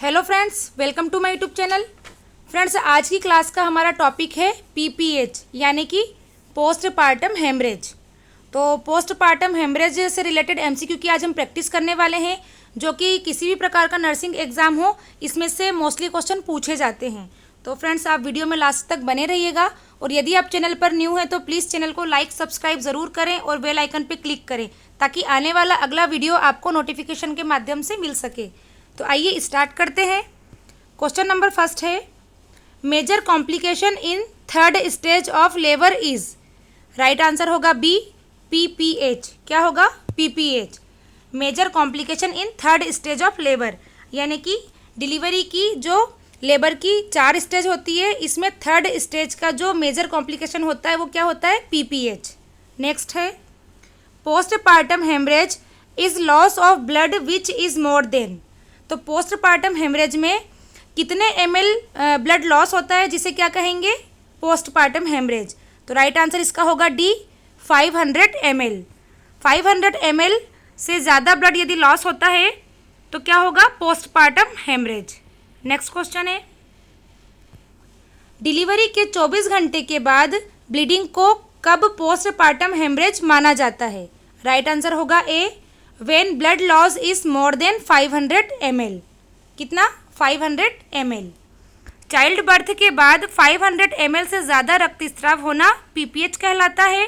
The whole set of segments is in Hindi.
Hello friends, welcome to my YouTube channel. Friends, आज की क्लास का हमारा टॉपिक है पीपीएच यानी कि पोस्टपार्टम हेमरेज। तो पोस्टपार्टम हेमरेज से रिलेटेड एमसीक्यू की आज हम प्रैक्टिस करने वाले हैं, जो कि किसी भी प्रकार का नर्सिंग एग्जाम हो इसमें से मोस्टली क्वेश्चन पूछे जाते हैं। तो फ्रेंड्स, आप वीडियो में लास्ट तक बने रहिएगा और यदि आप चैनल पर न्यू हैं तो प्लीज़ चैनल को लाइक सब्सक्राइब ज़रूर करें और बेल आइकन पर क्लिक करें ताकि आने वाला अगला वीडियो आपको नोटिफिकेशन के माध्यम से मिल सके। तो आइए स्टार्ट करते हैं। क्वेश्चन नंबर फर्स्ट है, major complication in third stage of labour is. Right answer होगा बी, पीपीएच। क्या होगा? PPH, major complication in third stage of labour, यानी कि डिलीवरी की जो लेबर की 4 स्टेज होती है, इसमें थर्ड स्टेज का जो मेजर कॉम्प्लिकेशन होता है वो क्या होता है? पीपीएच। नेक्स्ट है, postpartum haemorrhage is loss of blood which is more than. तो पोस्टपार्टम हेमरेज में कितने ml ब्लड लॉस होता है, जिसे क्या कहेंगे? Postpartum haemorrhage. तो राइट आंसर इसका होगा डी, 500 ml। 500 ml से ज़्यादा ब्लड यदि लॉस होता है तो क्या होगा? Postpartum haemorrhage. नेक्स्ट क्वेश्चन है, डिलीवरी के 24 घंटे के बाद ब्लीडिंग को कब पोस्टपार्टम हेमरेज माना जाता है? राइट आंसर होगा A, when blood loss is more than 500 ml। कितना? 500 ml। चाइल्ड बर्थ के बाद 500 ml से ज़्यादा रक्तस्राव होना पीपीएच कहलाता है।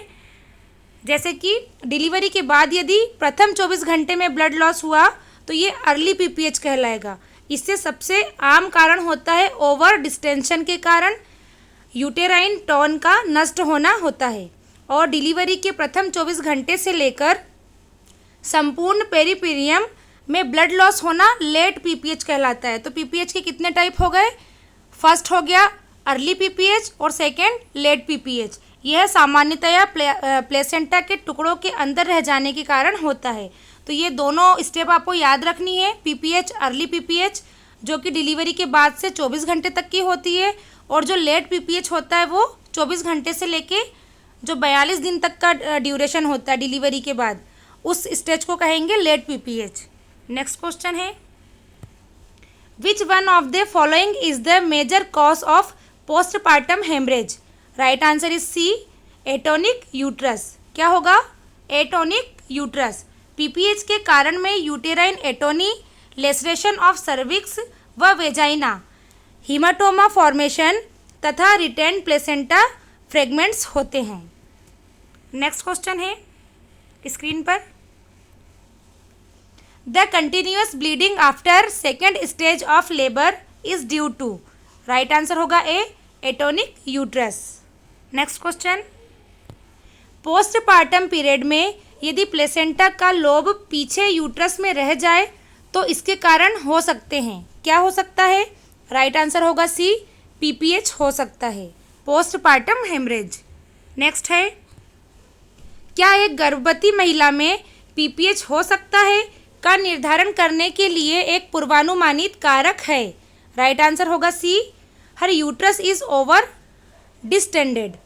जैसे कि डिलीवरी के बाद यदि प्रथम 24 घंटे में ब्लड लॉस हुआ तो ये अर्ली पीपीएच कहलाएगा। इससे सबसे आम कारण होता है ओवर डिस्टेंशन के कारण यूटेराइन टोन का नष्ट होना होता है, और डिलीवरी के प्रथम 24 घंटे से लेकर संपूर्ण पेरिपीरियम में ब्लड लॉस होना लेट पीपीएच कहलाता है। तो पीपीएच के कितने टाइप हो गए? फर्स्ट हो गया अर्ली पीपीएच और सेकेंड लेट पीपीएच। यह सामान्यतया प्लेसेंटा के टुकड़ों के अंदर रह जाने के कारण होता है। तो ये दोनों स्टेप आपको याद रखनी है। पीपीएच, अर्ली पीपीएच जो कि डिलीवरी के बाद से 24 घंटे तक की होती है, और जो लेट पीपीएच होता है वो 24 घंटे से लेके जो 42 दिन तक का ड्यूरेशन होता है डिलीवरी के बाद, उस स्टेज को कहेंगे लेट पीपीएच। नेक्स्ट क्वेश्चन है, which one of the following is the major cause of postpartum haemorrhage? Right answer is C, atonic uterus. क्या होगा? Atonic uterus. पीपीएच के कारण में uterine atony, laceration of cervix व वेजाइना, हीमाटोमा फॉर्मेशन तथा रिटेन प्लेसेंटा फ्रेगमेंट्स होते हैं। नेक्स्ट क्वेश्चन है स्क्रीन पर, the continuous bleeding after second stage of labour is due to. Right answer होगा A, atonic uterus. Next question, postpartum period में यदि प्लेसेंटा का लोब पीछे यूट्रस में रह जाए तो इसके कारण हो सकते हैं। क्या हो सकता है? राइट आंसर होगा सी, पीपीएच हो सकता है, पोस्टपार्टम हेमरेज। नेक्स्ट है, क्या एक गर्भवती महिला में पीपीएच हो सकता है का निर्धारण करने के लिए एक पूर्वानुमानित कारक है? राइट आंसर होगा C, her uterus is over distended.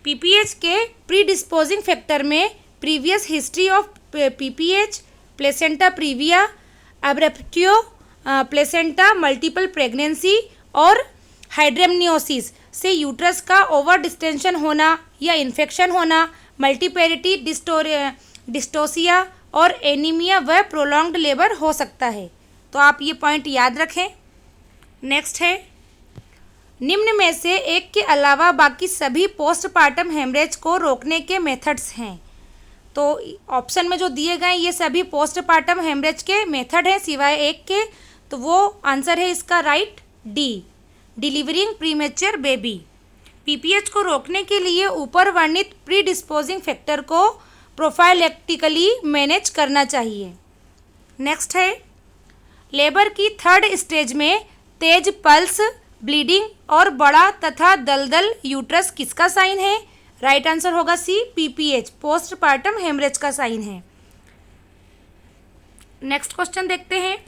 PPH के प्रीडिस्पोजिंग फैक्टर में previous history of PPH, placenta previa, abruptio placenta, multiple pregnancy और हाइड्रेमनियोसिस से यूट्रस का ओवर डिस्टेंशन होना या इन्फेक्शन होना, मल्टीपेरिटी डिस्टोसिया और एनीमिया व प्रोलॉन्ग्ड लेबर हो सकता है। तो आप ये पॉइंट याद रखें। नेक्स्ट है, निम्न में से एक के अलावा बाकी सभी पोस्टपार्टम हेमरेज को रोकने के मेथड्स हैं। तो ऑप्शन में जो दिए गए ये सभी पोस्टपार्टम हेमरेज के मेथड हैं सिवाय एक के, तो वो आंसर है इसका right D, delivering premature baby. PPH को रोकने के लिए ऊपर वर्णित प्रीडिस्पोजिंग फैक्टर को प्रोफाइलेक्टिकली मैनेज करना चाहिए। नेक्स्ट है, लेबर की थर्ड स्टेज में तेज पल्स, ब्लीडिंग और बड़ा तथा दलदल यूट्रस किसका साइन है? राइट आंसर होगा सी, पीपीएच, पोस्टपार्टम हेमरेज का साइन है। नेक्स्ट क्वेश्चन देखते हैं,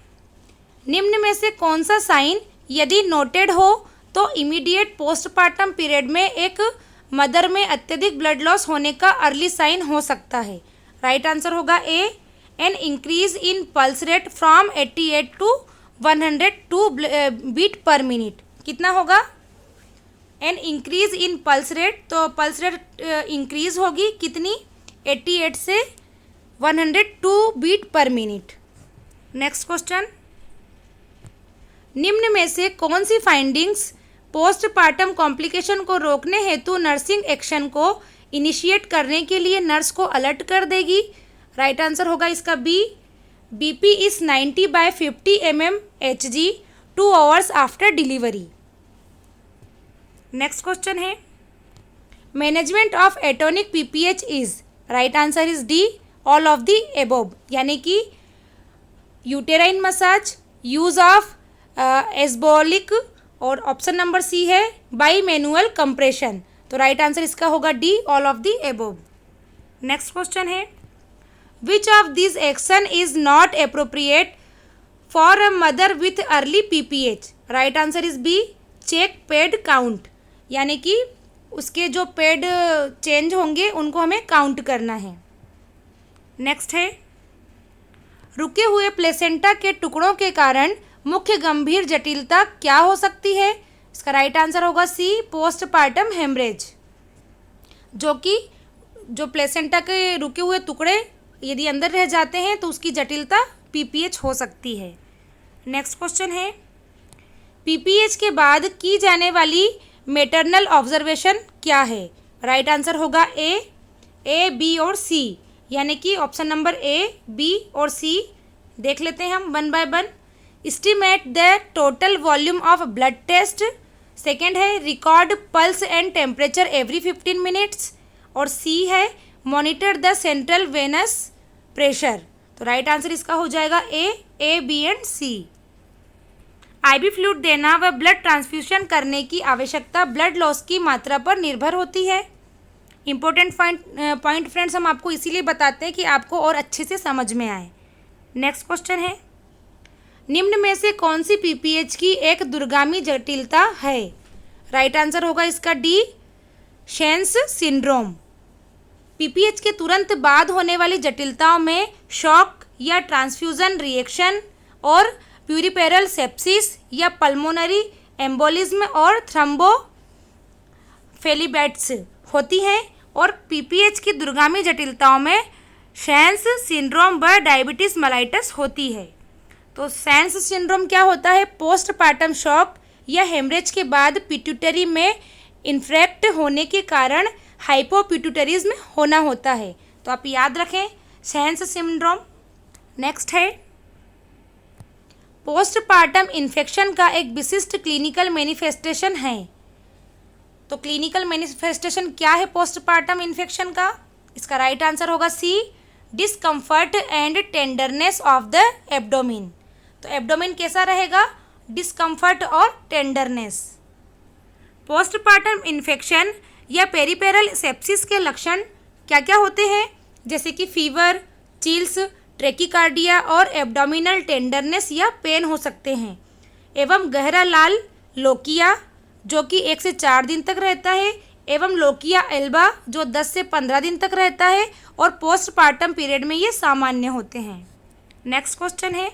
निम्न में से कौन सा साइन यदि नोटेड हो तो इमीडिएट पोस्टपार्टम पीरियड में एक मदर में अत्यधिक ब्लड लॉस होने का अर्ली साइन हो सकता है? राइट आंसर होगा A, an increase in pulse rate from 88 to 102 beat per minute. कितना होगा? An increase in pulse rate, तो पल्स रेट इंक्रीज होगी कितनी? 88 से 102 beat per minute. Next question, निम्न में से कौन सी फाइंडिंग्स पोस्टपार्टम कॉम्प्लिकेशन को रोकने हेतु नर्सिंग एक्शन को इनिशिएट करने के लिए नर्स को अलर्ट कर देगी? राइट आंसर होगा इसका B, BP is 90/50 mmHg 2 hours after delivery. Next question है, management of atonic PPH is, right answer is D, all of the above, यानी कि uterine massage, use of ecbolic, और ऑप्शन नंबर सी है बाई मैनुअल कंप्रेशन। तो राइट आंसर इसका होगा D, all of the above. Next question है, which of this action is not appropriate for a mother with early PPH? Right answer is B, check pad count, यानी कि उसके जो पेड चेंज होंगे उनको हमें काउंट करना है। नेक्स्ट है, रुके हुए प्लेसेंटा के टुकड़ों के कारण मुख्य गंभीर जटिलता क्या हो सकती है? इसका राइट आंसर होगा सी, पोस्टपार्टम हेमरेज, जो कि जो प्लेसेंटा के रुके हुए टुकड़े यदि अंदर रह जाते हैं तो उसकी जटिलता पीपीएच हो सकती है। नेक्स्ट क्वेश्चन है, पीपीएच के बाद की जाने वाली मैटरनल ऑब्जर्वेशन क्या है? राइट आंसर होगा ए, बी और सी, यानी कि ऑप्शन नंबर ए, बी और सी देख लेते हैं हम one by one. Estimate the total volume of blood test, second है record pulse and temperature every 15 minutes, और सी है monitor the central venous pressure. तो राइट आंसर इसका हो जाएगा A, B and C. IV fluid देना व ब्लड ट्रांसफ्यूशन करने की आवश्यकता ब्लड लॉस की मात्रा पर निर्भर होती है। इंपॉर्टेंट पॉइंट फ्रेंड्स हम आपको इसीलिए बताते हैं कि आपको और अच्छे से समझ में आए। नेक्स्ट क्वेश्चन है, निम्न में से कौन सी पीपीएच की एक दूरगामी जटिलता है? राइट आंसर होगा इसका डी, शेंस सिंड्रोम। पीपीएच के तुरंत बाद होने वाली जटिलताओं में शॉक या ट्रांसफ्यूजन रिएक्शन और प्यूरिपेरल सेप्सिस या पल्मोनरी एम्बोलिज्म और थ्रोम्बोफ्लेबिटिस होती हैं, और पीपीएच की दूरगामी जटिलताओं में शेंस सिंड्रोम व डायबिटीज मेलाइटस होती है। तो शेंस सिंड्रोम क्या होता है? पोस्टपार्टम शॉक या हेमरेज के बाद पिट्यूटरी में इन्फ्रेक्ट होने के कारण हाइपोपिट्यूटरिज्म होना होता है। तो आप याद रखें शेंस सिंड्रोम। नेक्स्ट है, पोस्टपार्टम इन्फेक्शन का एक विशिष्ट क्लिनिकल मैनिफेस्टेशन है। तो क्लिनिकल मैनिफेस्टेशन क्या है पोस्टपार्टम इन्फेक्शन का? इसका राइट आंसर होगा C, discomfort and tenderness of the abdomen. तो एब्डोमिन कैसा रहेगा? डिस्कम्फर्ट और टेंडरनेस। पोस्टपार्टम इन्फेक्शन या पेरिपेरल सेप्सिस के लक्षण क्या क्या होते हैं? जैसे कि फीवर, चिल्स, ट्रेकिकार्डिया और एब्डोमिनल टेंडरनेस या पेन हो सकते हैं, एवं गहरा लाल लोकिया जो कि 1 से 4 दिन तक रहता है, एवं लोकिया एल्बा जो 10 से 15 दिन तक रहता है, और पोस्टपार्टम पीरियड में ये सामान्य होते हैं। नेक्स्ट क्वेश्चन है,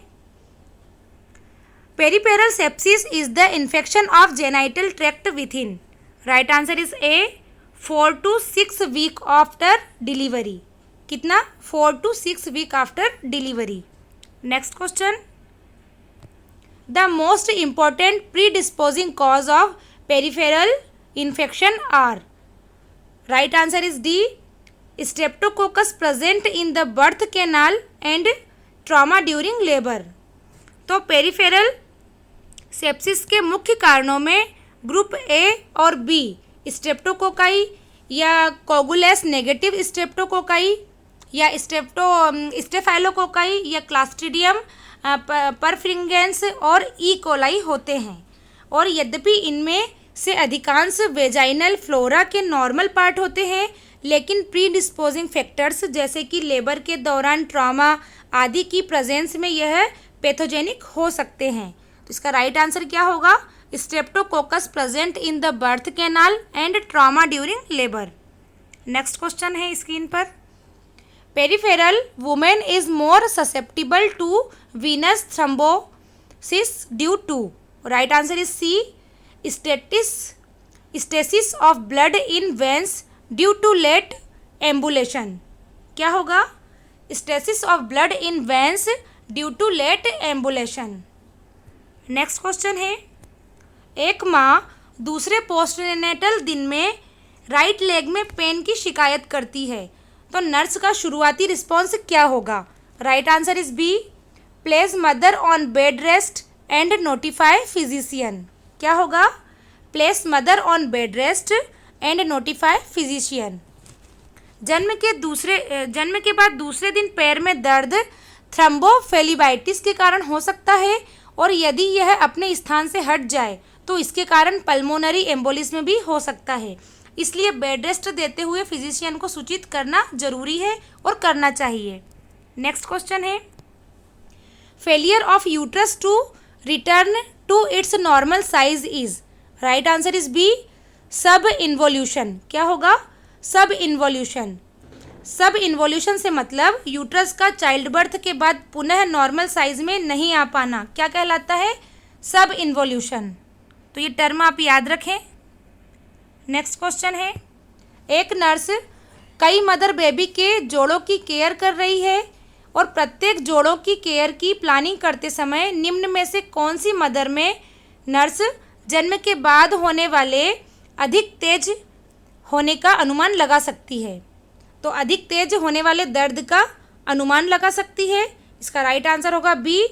puerperal sepsis is the infection of genital tract within. Right answer is A, 4 to 6 week after delivery. कितना? 4 to 6 week after delivery. Next question, the most important predisposing cause of puerperal infection are. Right answer is D, streptococcus present in the birth canal and trauma during labour. तो पेरिफेरल सेप्सिस के मुख्य कारणों में ग्रुप ए और बी, स्ट्रेप्टोकोकाई या कोगुलेस नेगेटिव स्ट्रेप्टोकोकाई या स्टेफाइलोकोकाई या क्लास्ट्रीडियम परफ्रिंगेंस और ई कोलाई होते हैं। और यद्यपि इनमें से अधिकांश वेजाइनल फ्लोरा के नॉर्मल पार्ट होते हैं, लेकिन प्रीडिस्पोजिंग फैक्टर्स जैसे कि लेबर के दौरान ट्रॉमा आदि की प्रेजेंस में यह पैथोजेनिक हो सकते हैं। तो इसका राइट आंसर क्या होगा? Streptococcus present in the birth canal and trauma during labour. Next question है स्क्रीन पर, puerperal women is more susceptible to venous thrombophlebitis embolism due to, right answer is C, stasis of blood in veins due to late ambulation. क्या होगा? Stasis of blood in veins due to late ambulation. Next question है, एक माँ दूसरे पोस्टनेटल दिन में राइट लेग में पेन की शिकायत करती है, तो नर्स का शुरुआती रिस्पॉन्स क्या होगा? Right answer is B, place mother on bed rest and notify physician. क्या होगा? Place mother on bed rest and notify physician. जन्म के बाद दूसरे दिन पैर में दर्द थ्रम्बोफेलिबाइटिस के कारण हो सकता है, और यदि यह अपने स्थान से हट जाए तो इसके कारण पल्मोनरी एम्बोलिज्म भी हो सकता है। इसलिए बेड रेस्ट देते हुए फिजिशियन को सूचित करना जरूरी है और करना चाहिए। नेक्स्ट क्वेश्चन है, failure of uterus to return to its normal size is, right answer is B, subinvolution. क्या होगा? सब इन्वोल्यूशन। सब इन्वोल्यूशन से मतलब यूट्रस का चाइल्ड बर्थ के बाद पुनः नॉर्मल साइज में नहीं आ पाना क्या कहलाता है? सब इन्वोल्यूशन। तो ये टर्म आप याद रखें। नेक्स्ट क्वेश्चन है, एक नर्स कई मदर बेबी के जोड़ों की केयर कर रही है और प्रत्येक जोड़ों की केयर की प्लानिंग करते समय निम्न में से कौन सी मदर में नर्स जन्म के बाद होने वाले अधिक तेज होने का अनुमान लगा सकती है? तो अधिक तेज होने वाले दर्द का अनुमान लगा सकती है। इसका राइट आंसर होगा B,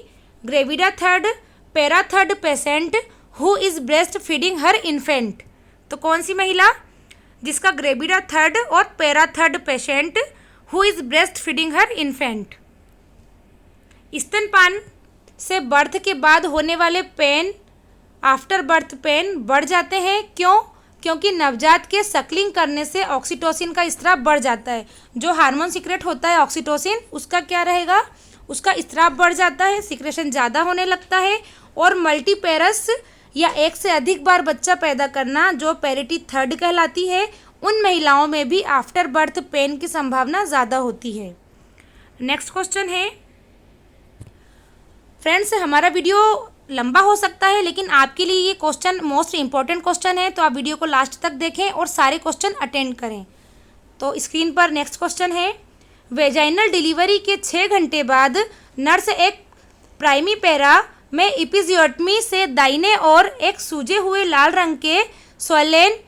gravida third para third patient who is breast feeding her infant. तो कौन सी महिला जिसका ग्रेविडा थर्ड और para third patient who is breast feeding her infant. स्तनपान से बर्थ के बाद होने वाले पेन, आफ्टर बर्थ पेन बढ़ जाते हैं। क्यों? क्योंकि नवजात के सकलिंग करने से ऑक्सीटोसिन का स्राव बढ़ जाता है। जो हार्मोन सीक्रेट होता है ऑक्सीटोसिन, उसका क्या रहेगा? उसका स्राव बढ़ जाता है, सीक्रेशन ज़्यादा होने लगता है। और मल्टीपेरस या एक से अधिक बार बच्चा पैदा करना जो पैरिटी थर्ड कहलाती है, उन महिलाओं में भी आफ्टर बर्थ पेन की संभावना ज़्यादा होती है। नेक्स्ट क्वेश्चन है, फ्रेंड्स हमारा वीडियो लंबा हो सकता है लेकिन आपके लिए ये क्वेश्चन मोस्ट इम्पॉर्टेंट क्वेश्चन है, तो आप वीडियो को लास्ट तक देखें और सारे क्वेश्चन अटेंड करें। तो स्क्रीन पर नेक्स्ट क्वेश्चन है, वेजाइनल डिलीवरी के 6 घंटे बाद नर्स एक प्राइमी पैरा में एपिजियोटमी से दाहिने और एक सूजे हुए लाल रंग के स्वैलेन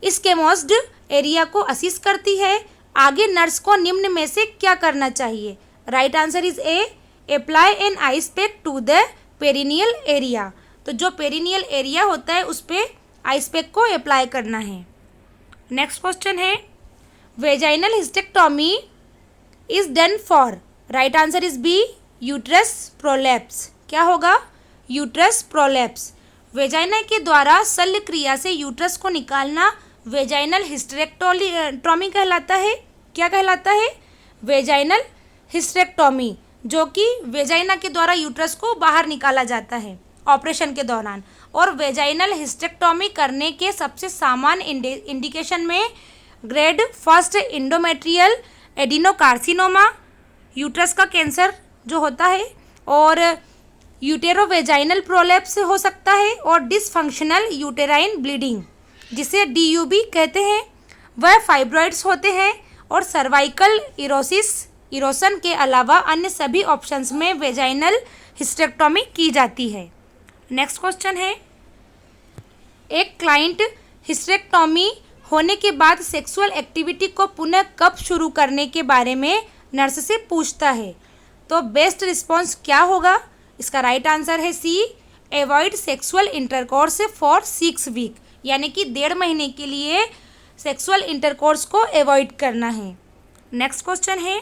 स्केमोस्ड एरिया को असिस्ट करती है। आगे नर्स को निम्न में से क्या करना चाहिए? Right answer is A, apply an ice pack to the perineal area. तो जो पेरिनियल एरिया होता है उस पर आइस पैक को अप्लाई करना है। नेक्स्ट क्वेश्चन है, vaginal hysterectomy is done for, right answer is B, uterus prolapse. क्या होगा? Uterus prolapse. वेजाइना के द्वारा शल्य क्रिया से यूट्रस को निकालना वेजाइनल हिस्टेरेक्टोमी कहलाता है। क्या कहलाता है? वेजाइनल हिस्टेरेक्टोमी, जो कि वेजाइना के द्वारा यूट्रस को बाहर निकाला जाता है ऑपरेशन के दौरान। और वेजाइनल हिस्टेरेक्टोमी करने के सबसे सामान्य इंडिकेशन में grade first endometrial adenocarcinoma, uterus का कैंसर जो होता है, और यूटेरोवेजाइनल प्रोलैप्स हो सकता है, और डिसफंक्शनल यूटेराइन ब्लीडिंग जिसे DUB कहते हैं वह फाइब्रॉइड्स होते हैं, और सर्वाइकल इरोसन के अलावा अन्य सभी ऑप्शंस में वेजाइनल हिस्टेरेक्टोमी की जाती है। नेक्स्ट क्वेश्चन है, एक क्लाइंट हिस्टेरेक्टोमी होने के बाद सेक्सुअल एक्टिविटी को पुनः कब शुरू करने के बारे में नर्स से पूछता है, तो बेस्ट रिस्पॉन्स क्या होगा? इसका राइट आंसर है C, avoid sexual intercourse for 6 week, यानी कि 1.5 महीने के लिए सेक्सुअल इंटरकोर्स को एवॉइड करना है। नेक्स्ट क्वेश्चन है,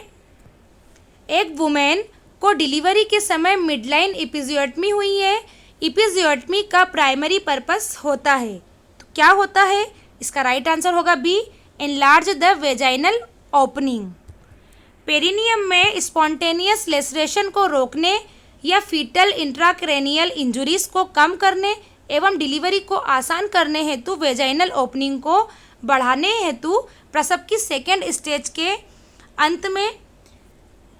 एक वुमेन को डिलीवरी के समय मिडलाइन एपिजियोटमी हुई है। एपिजियोटमी का प्राइमरी पर्पस होता है, तो क्या होता है? इसका राइट आंसर होगा B, enlarge the vaginal opening. Perineum में स्पॉन्टेनियस लेसरेशन को रोकने या फीटल इंट्राक्रेनियल इंजुरीज को कम करने एवं डिलीवरी को आसान करने हेतु वेजाइनल ओपनिंग को बढ़ाने हेतु प्रसव की सेकेंड स्टेज के अंत में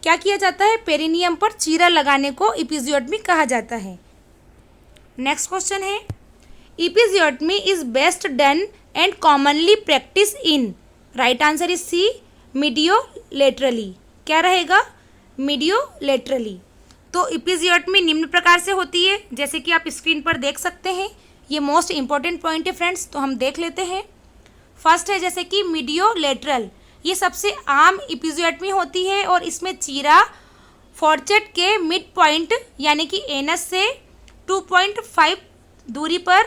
क्या किया जाता है? पेरिनियम पर चीरा लगाने को एपिजियोटमी कहा जाता है। नेक्स्ट क्वेश्चन है, episiotomy is best done and commonly practised in. Right answer is C, mediolaterally. क्या रहेगा? मीडियोलेटरली। तो इपिजियोटमी निम्न प्रकार से होती है, जैसे कि आप स्क्रीन पर देख सकते हैं। ये मोस्ट इंपॉर्टेंट पॉइंट है फ्रेंड्स, तो हम देख लेते हैं। फर्स्ट है जैसे कि मीडियोलेटरल, ये सबसे आम इपिजियोटमी होती है और इसमें चीरा फॉर्चेट के मिड पॉइंट यानी कि एनस से 2.5 दूरी पर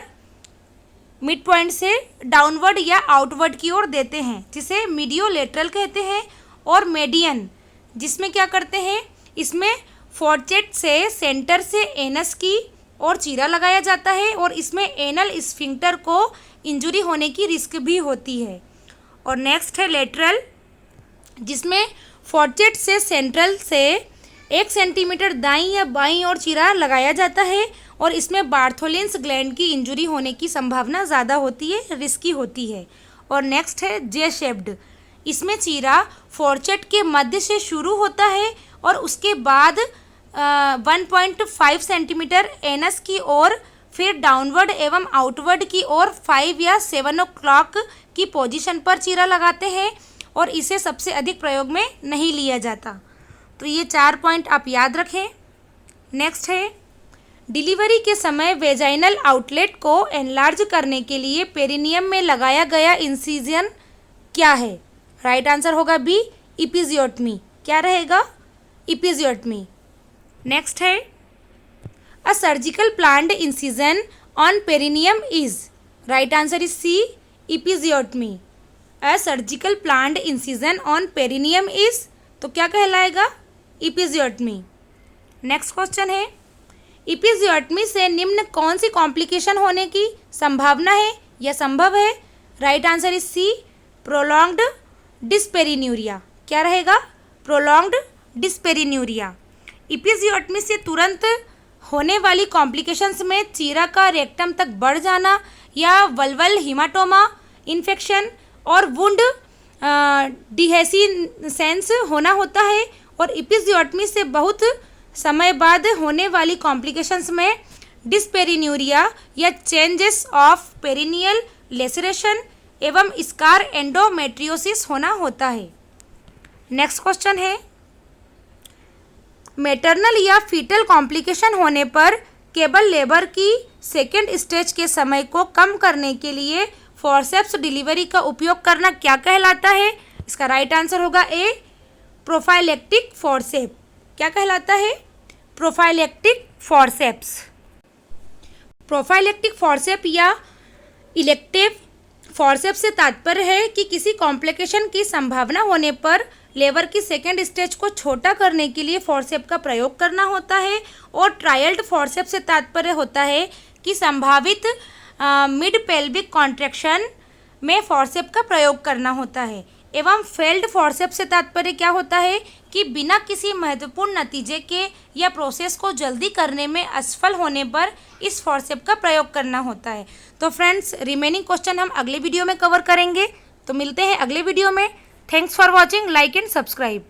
मिड पॉइंट से डाउनवर्ड या आउटवर्ड की ओर देते हैं, जिसे मीडियोलेटरल कहते हैं। और मेडियन, जिसमें क्या करते हैं, इसमें फॉर्चेट से सेंटर से एनस की और चीरा लगाया जाता है और इसमें एनल स्फिंक्टर को इंजुरी होने की रिस्क भी होती है। और नेक्स्ट है लेटरल, जिसमें फॉर्चेट से सेंट्रल से 1 सेंटीमीटर दाईं या बाईं ओर चीरा लगाया जाता है और इसमें बार्थोलिन्स ग्लैंड की इंजुरी होने की संभावना ज़्यादा होती है, रिस्की होती है। और नेक्स्ट है जे शेप्ड, इसमें चीरा फॉर्चेट के मध्य से शुरू होता है और उसके बाद 1.5 सेंटीमीटर एनस की ओर, फिर डाउनवर्ड एवं आउटवर्ड की ओर 5 या 7 o'clock की पोजीशन पर चीरा लगाते हैं और इसे सबसे अधिक प्रयोग में नहीं लिया जाता। तो ये 4 पॉइंट आप याद रखें। नेक्स्ट है, डिलीवरी के समय वेजाइनल आउटलेट को एनलार्ज करने के लिए पेरिनियम में लगाया गया इंसिजन क्या है? राइट आंसर होगा बी, इपिजियोटमी। क्या रहेगा? इपिजियोटमी। नेक्स्ट है, a surgical planned incision on perineum is. Right answer is C, episiotomy. A surgical planned incision on perineum is, तो क्या कहलाएगा? इपिजियोटमी। नेक्स्ट क्वेश्चन है, इपिजियोटमी से निम्न कौन सी कॉम्प्लिकेशन होने की संभावना है या संभव है? Right answer is C, prolonged dyspareunia. क्या रहेगा? प्रोलॉन्ग्ड डिस्पेरिन्यूरिया। इपिजियोटमी से तुरंत होने वाली कॉम्प्लिकेशंस में चीरा का रेक्टम तक बढ़ जाना या वल्वल हिमाटोमा इन्फेक्शन और वुंड डिहेसिसेंस होना होता है। और इपिजियोटमी से बहुत समय बाद होने वाली कॉम्प्लिकेशंस में डिस्पेरिन्यूरिया या चेंजेस ऑफ पेरिनियल लेसरेशन एवं स्कार एंडोमेट्रियोसिस होना होता है। नेक्स्ट क्वेश्चन है, मैटरनल या फीटल कॉम्प्लिकेशन होने पर केबल लेबर की सेकेंड स्टेज के समय को कम करने के लिए फॉरसेप्स डिलीवरी का उपयोग करना क्या कहलाता है? इसका राइट आंसर होगा ए, प्रोफाइलेक्टिक फॉरसेप। क्या कहलाता है? Prophylactic forceps. प्रोफाइलेक्टिक फॉरसेप या इलेक्टिव फॉरसेप्स से तात्पर्य है कि किसी कॉम्प्लिकेशन की संभावना होने पर लेबर की सेकेंड स्टेज को छोटा करने के लिए फॉरसेप का प्रयोग करना होता है। और ट्रायल्ड फॉरसेप से तात्पर्य होता है कि संभावित मिड पेल्विक कॉन्ट्रैक्शन में फॉरसेप का प्रयोग करना होता है। एवं फेल्ड फॉरसेप से तात्पर्य क्या होता है कि बिना किसी महत्वपूर्ण नतीजे के या प्रोसेस को जल्दी करने में असफल होने पर इस फॉरसेप का प्रयोग करना होता है। तो फ्रेंड्स, रिमेनिंग क्वेश्चन हम अगले वीडियो में कवर करेंगे। तो मिलते हैं अगले वीडियो में। Thanks for watching, like and subscribe.